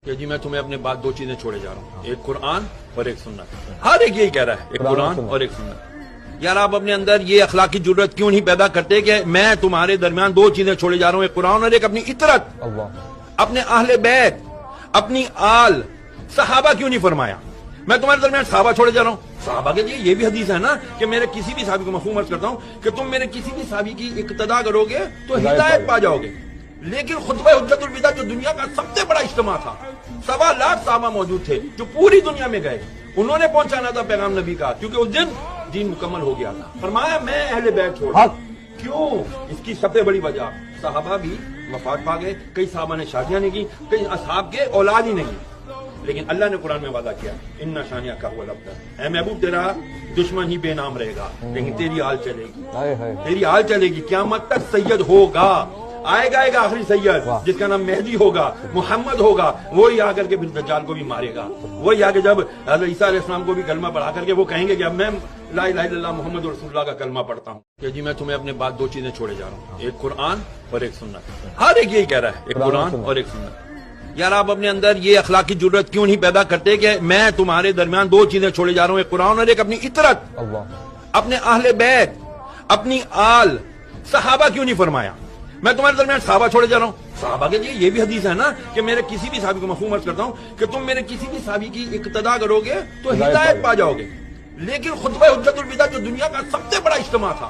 کہ جی میں تمہیں اپنے بعد دو چیزیں چھوڑے جا رہا ہوں، ایک قرآن اور ایک سنت۔ ہر ایک یہی کہہ رہا ہے، ایک قرآن اور ایک سنت۔ یار آپ اپنے اندر یہ اخلاقی ضرورت کیوں نہیں پیدا کرتے کہ میں تمہارے درمیان دو چیزیں چھوڑے جا رہا ہوں، ایک قرآن اور ایک اپنی عطرت، اپنے اہل بیت، اپنی آل۔ صحابہ کیوں نہیں فرمایا؟ میں تمہارے درمیان صحابہ چھوڑے جا رہا ہوں۔ صحابہ کے لیے یہ بھی حدیث ہے نا کہ میرے کسی بھی صحابی کو مفہوم عرض کرتا ہوں کہ تم میرے کسی بھی صحابی کی اقتداء کرو گے تو ہدایت پا جاؤ گے۔ لیکن خطبہ حجت الوداع جو دنیا کا سب سے بڑا اجتماع تھا، 1.25 لاکھ صحابہ موجود تھے جو پوری دنیا میں گئے، انہوں نے پہنچانا تھا پیغام نبی کا، کیونکہ اس دن دین مکمل ہو گیا تھا۔ فرمایا میں اہل بیت چھوڑ۔ کیوں؟ اس کی سب سے بڑی وجہ، صحابہ بھی وفات پا گئے، کئی صحابہ نے شادیاں نہیں کی، کئی اصحاب کے اولاد ہی نہیں، لیکن اللہ نے قرآن میں وعدہ کیا ان شانیہ کا هو الابتر، اے محبوب تیرا دشمن ہی بے نام رہے گا لیکن تیری آل چلے گی، تیری آل چلے گی، قیامت تک سید ہوگا، آئے گا آخری سید جس کا نام مہدی ہوگا، محمد ہوگا، وہی آ کر کے پھر دجال کو بھی مارے گا، وہی آ کے جب حضرت عیسیٰ علیہ السلام کو بھی کلمہ پڑھا کر کے وہ کہیں گے کہ اب میں لا الہ الا اللہ محمد رسول اللہ کا کلمہ پڑھتا ہوں کہ جی میں تمہیں اپنے بعد دو چیزیں چھوڑے جا رہا ہوں، ایک قرآن اور ایک سنت۔ ہر ایک یہی کہہ رہا ہے، ایک قرآن اور ایک سنت۔ یار آپ اپنے اندر یہ اخلاقی ضرورت کیوں نہیں پیدا کرتے کہ میں تمہارے درمیان دو چیزیں چھوڑے جا رہا ہوں، ایک قرآن اور ایک اپنی عطرت، اپنے اہل بیت، اپنی آل۔ صحابہ کیوں نہیں فرمایا؟ میں تمہارے درمیان صحابہ چھوڑے جا رہا ہوں۔ صحابہ کے لیے یہ بھی حدیث ہے نا کہ میرے کسی بھی صحابی کو مفہوم عرض کرتا ہوں کہ تم میرے کسی بھی صحابی کی اقتداء کرو گے تو ہدایت پا جاؤ گے۔ لیکن خطبہ حجت الوداع جو دنیا کا سب سے بڑا اجتماع تھا،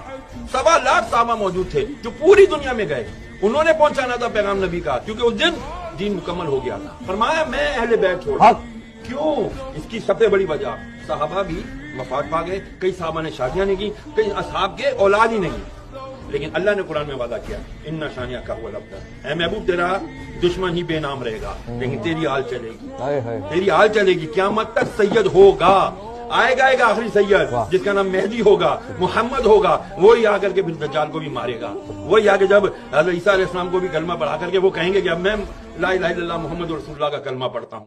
1.25 لاکھ صحابہ موجود تھے جو پوری دنیا میں گئے، انہوں نے پہنچانا تھا پیغام نبی کا، کیونکہ اس دن دین مکمل ہو گیا تھا۔ فرمایا میں اہل بیت چھوڑ۔ کیوں؟ اس کی سب سے بڑی وجہ، صحابہ بھی وفات پا گئے، کئی صحابہ نے شادیاں نہیں کی، کئی اصحاب کے اولاد ہی نہیں، لیکن اللہ نے قرآن میں وعدہ کیا ان شانیہ کا هو الابتر، اے محبوب تیرا دشمن ہی بے نام رہے گا لیکن تیری آل چلے گی، تیری آل چلے گی، قیامت تک سید ہوگا، آئے گا آخری سید جس کا نام مہدی ہوگا، محمد ہوگا، وہی آ کر کے پھر دجال کو بھی مارے گا، وہی آ کے جب حضرت عیسیٰ علیہ السلام کو بھی کلمہ پڑھا کر کے وہ کہیں گے کہ اب میں لا الہ الا اللہ محمد رسول اللہ کا کلمہ پڑھتا ہوں۔